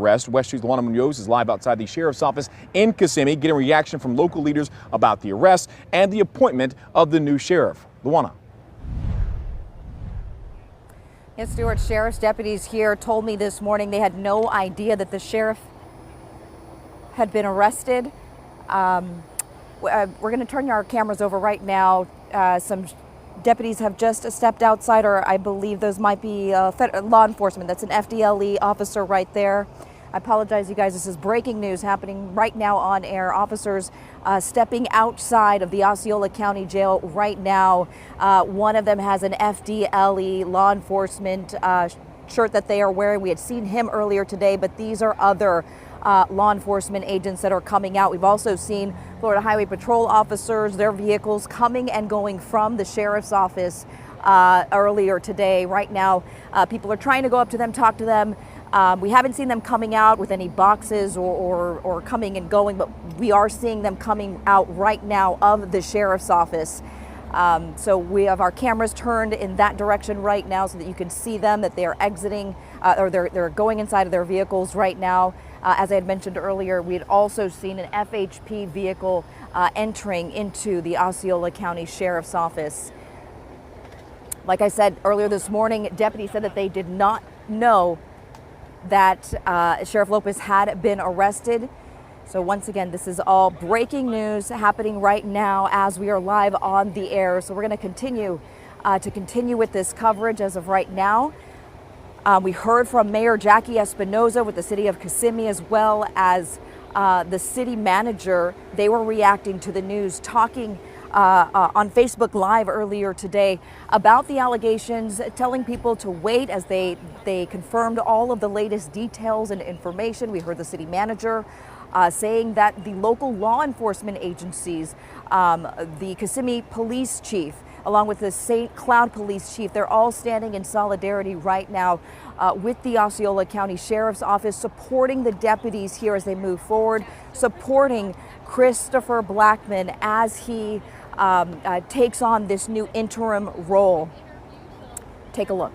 arrest. West 2's Luana Munoz is live outside the sheriff's office in Kissimmee, getting reaction from local leaders about the arrest and the appointment of the new sheriff. Luana. Yes, Stuart, sheriff's deputies here told me this morning they had no idea that the sheriff had been arrested. We're going to turn our cameras over right now. Some deputies have just stepped outside, or I believe those might be law enforcement. That's an FDLE officer right there. I apologize, you guys. This is breaking news happening right now on air. Officers stepping outside of the Osceola County Jail right now. One of them has an FDLE law enforcement shirt that they are wearing. We had seen him earlier today, but these are other law enforcement agents that are coming out. We've also seen Florida Highway Patrol officers, their vehicles coming and going from the sheriff's office earlier today. Right now, people are trying to go up to them, talk to them. We haven't seen them coming out with any boxes or coming and going, but we are seeing them coming out right now of the sheriff's office. So we have our cameras turned in that direction right now so that you can see them, that they are exiting or they're going inside of their vehicles right now. As I had mentioned earlier, we had also seen an FHP vehicle entering into the Osceola County Sheriff's Office. Like I said earlier this morning, deputies said that they did not know that Sheriff Lopez had been arrested. So once again, this is all breaking news happening right now as we are live on the air. So we're going to continue with this coverage as of right now. We heard from Mayor Jackie Espinoza with the city of Kissimmee, as well as the city manager. They were reacting to the news, talking on Facebook Live earlier today about the allegations, telling people to wait as they confirmed all of the latest details and information. We heard the city manager saying that the local law enforcement agencies, the Kissimmee police chief, along with the St. Cloud police chief, they're all standing in solidarity right now with the Osceola County Sheriff's Office, supporting the deputies here as they move forward, supporting Christopher Blackmon as he takes on this new interim role. Take a look.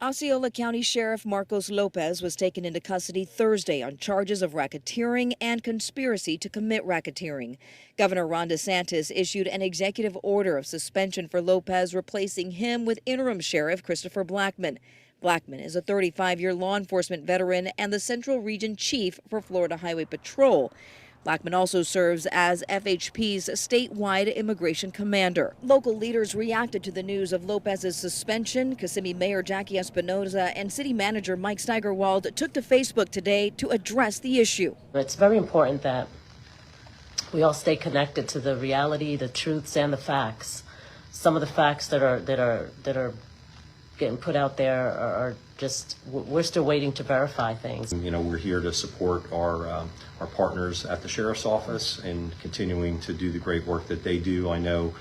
Osceola County Sheriff Marcos Lopez was taken into custody Thursday on charges of racketeering and conspiracy to commit racketeering. Governor Ron DeSantis issued an executive order of suspension for Lopez, replacing him with interim Sheriff Christopher Blackmon. Blackmon is a 35-year law enforcement veteran and the Central Region Chief for Florida Highway Patrol. Blackmon also serves as FHP's statewide immigration commander. Local leaders reacted to the news of Lopez's suspension. Kissimmee Mayor Jackie Espinoza and City Manager Mike Steigerwald took to Facebook today to address the issue. It's very important that we all stay connected to the reality, the truths, and the facts. Some of the facts that are getting put out there are just, we're still waiting to verify things. You know, we're here to support our partners at the Sheriff's Office and continuing to do the great work that they do. I know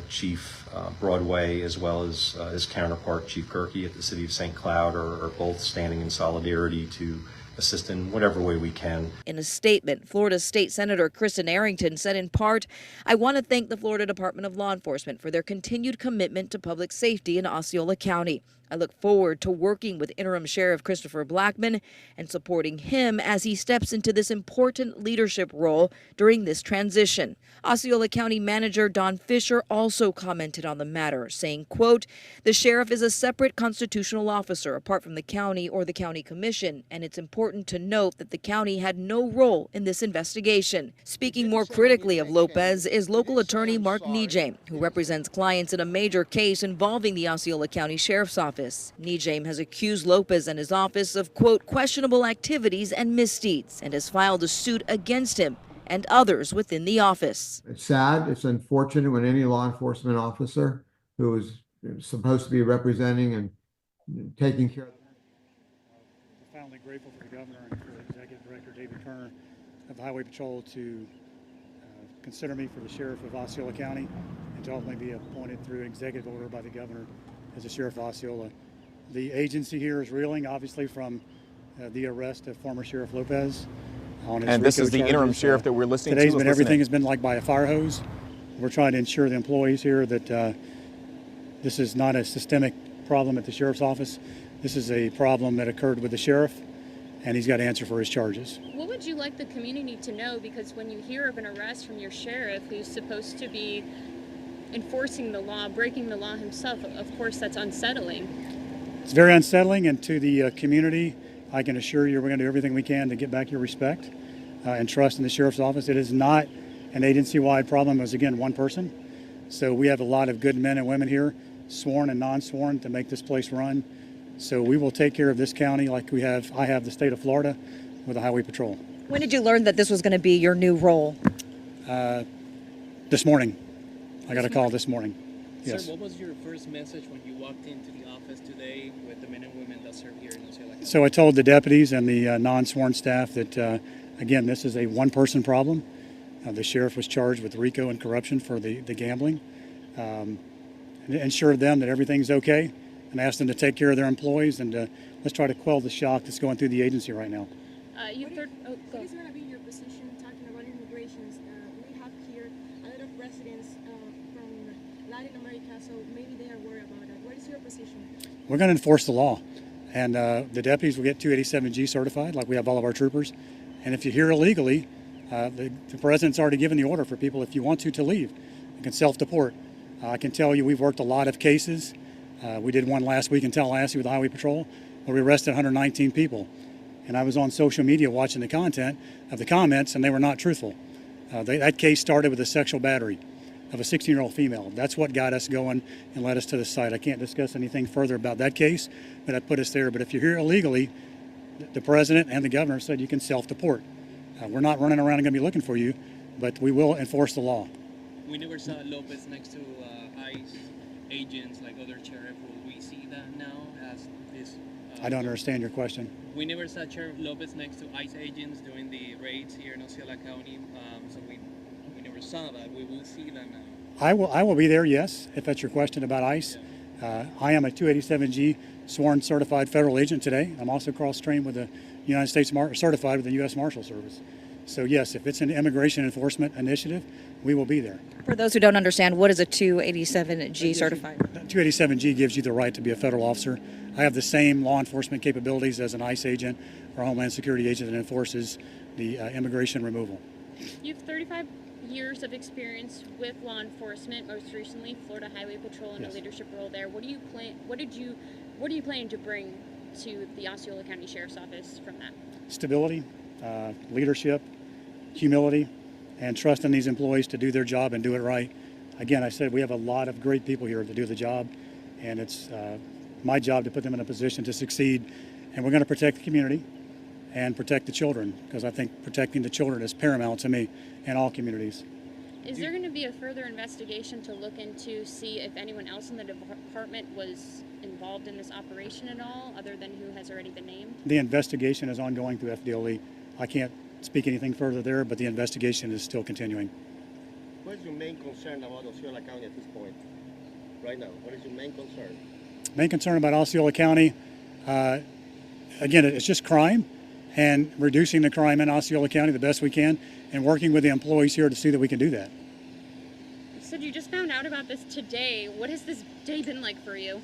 Chief Broadway, as well as his counterpart, Chief Kirky at the City of St. Cloud, are both standing in solidarity to assist in whatever way we can. In a statement, Florida State Senator Kristen Arrington said in part, "I want to thank the Florida Department of Law Enforcement for their continued commitment to public safety in Osceola County. I look forward to working with Interim Sheriff Christopher Blackmon and supporting him as he steps into this important leadership role during this transition." Osceola County Manager Don Fisher also commented on the matter, saying, quote, "The sheriff is a separate constitutional officer apart from the county or the county commission, and it's important to note that the county had no role in this investigation." Speaking more critically of Lopez is local attorney Mark Nijame, who represents clients in a major case involving the Osceola County Sheriff's Office. Nijame has accused Lopez and his office of, quote, "questionable activities and misdeeds," and has filed a suit against him and others within the office. It's sad, it's unfortunate when any law enforcement officer who is supposed to be representing and taking care of I'm profoundly grateful for the governor and for Executive Director David Turner of the Highway Patrol to consider me for the sheriff of Osceola County and to ultimately be appointed through an executive order by the governor as the sheriff of Osceola. The agency here is reeling, obviously, from the arrest of former Sheriff Lopez. And this is the interim sheriff that we're listening to. Today's been, everything has been like by a fire hose. We're trying to ensure the employees here that this is not a systemic problem at the sheriff's office. This is a problem that occurred with the sheriff, and he's got to answer for his charges. What would you like the community to know? Because when you hear of an arrest from your sheriff who's supposed to be enforcing the law, breaking the law himself, of course that's unsettling. It's very unsettling, and to the community, I can assure you we're going to do everything we can to get back your respect and trust in the sheriff's office. It is not an agency-wide problem. It was, again, one person. So we have a lot of good men and women here, sworn and non-sworn, to make this place run. So we will take care of this county like I have the state of Florida with the Highway Patrol. When did you learn that this was going to be your new role? This morning. I got a call this morning. Yes. Sir, what was your first message when you walked into the office today with the men and women that serve here in Osceola County? So I told the deputies and the non-sworn staff that, again, this is a one-person problem. The sheriff was charged with RICO and corruption for the gambling. And assured them that everything's okay, and asked them to take care of their employees, and let's try to quell the shock that's going through the agency right now. What is going to be your position talking about immigrations? We have here a lot of residents from Latin America, so maybe they are worried about that. What is your position? We're going to enforce the law, and the deputies will get 287G certified, like we have all of our troopers. And if you're here illegally, the president's already given the order for people, if you want to leave. You can self-deport. I can tell you we've worked a lot of cases. We did one last week in Tallahassee with the Highway Patrol where we arrested 119 people. And I was on social media watching the content of the comments, and they were not truthful. That case started with a sexual battery of a 16-year-old female. That's what got us going and led us to the site. I can't discuss anything further about that case, but that put us there. But if you're here illegally, the president and the governor said you can self-deport. We're not running around and going to be looking for you, but we will enforce the law. We never saw Lopez next to ICE agents like other sheriff. Will we see that now as this? I don't understand your question. We never saw Sheriff Lopez next to ICE agents doing the raids here in Osceola County, so we never saw that. We will see that now. I will be there, yes, if that's your question about ICE. I am a 287G sworn certified federal agent today. I'm also cross-trained with the United States certified with the U.S. Marshal Service. So yes, if it's an immigration enforcement initiative, we will be there. For those who don't understand, what is a 287G certified? 287G gives you the right to be a federal officer. I have the same law enforcement capabilities as an ICE agent or Homeland Security agent that enforces the immigration removal. You have 35 years of experience with law enforcement, most recently Florida Highway Patrol in a leadership role there. What are you planning to bring to the Osceola County Sheriff's Office from that? Stability, leadership, humility, and trust in these employees to do their job and do it right. Again, I said we have a lot of great people here to do the job, and it's my job to put them in a position to succeed. And we're going to protect the community and protect the children, because I think protecting the children is paramount to me in all communities. Is there going to be a further investigation to look into, see if anyone else in the department was involved in this operation at all, other than who has already been named? The investigation is ongoing through FDLE. I can't speak anything further there, but the investigation is still continuing. What is your main concern about Osceola County at this point? Right now, what is your main concern? Main concern about Osceola County, again, it's just crime and reducing the crime in Osceola County the best we can and working with the employees here to see that we can do that. You said you just found out about this today. What has this day been like for you?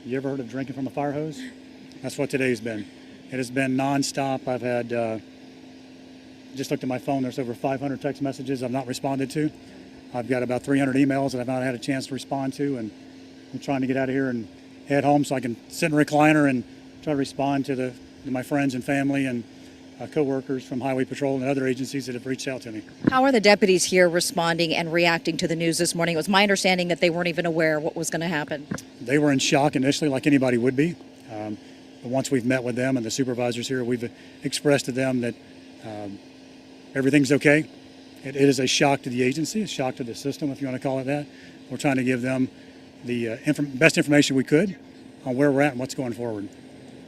You ever heard of drinking from a fire hose? That's what today's been. It has been nonstop. I've had, just looked at my phone, there's over 500 text messages I've not responded to. I've got about 300 emails that I've not had a chance to respond to, and I'm trying to get out of here and head home so I can sit in a recliner and try to respond to my friends and family and co-workers from Highway Patrol and other agencies that have reached out to me. How are the deputies here responding and reacting to the news this morning? It was my understanding that they weren't even aware what was going to happen. They were in shock initially, like anybody would be. But once we've met with them and the supervisors here, we've expressed to them that everything's okay. It is a shock to the agency, a shock to the system, if you want to call it that. We're trying to give them the best information we could on where we're at and what's going forward.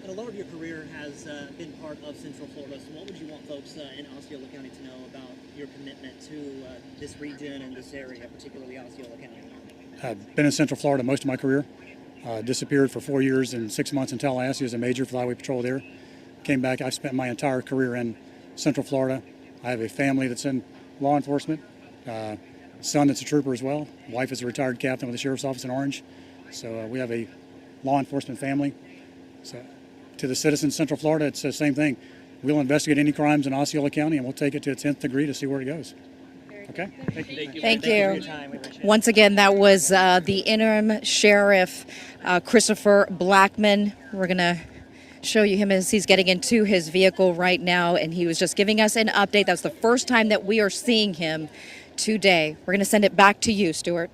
And a lot of your career has been part of Central Florida, so what would you want folks in Osceola County to know about your commitment to this region and this area, particularly Osceola County? I've been in Central Florida most of my career. Disappeared for 4 years and 6 months in Tallahassee as a major for the Highway Patrol there. Came back. I've spent my entire career in Central Florida. I have a family that's in law enforcement, son that's a trooper as well. Wife is a retired captain with the Sheriff's Office in Orange. So we have a law enforcement family. So, to the citizens of Central Florida, it's the same thing. We'll investigate any crimes in Osceola County, and we'll take it to a 10th degree to see where it goes. Okay? Thank you. Thank you. Thank for your you. time. We appreciate it. Once again, that was the interim sheriff, Christopher Blackman. We're going to show you him as he's getting into his vehicle right now, and he was just giving us an update. That's the first time that we are seeing him today. We're going to send it back to you, Stuart.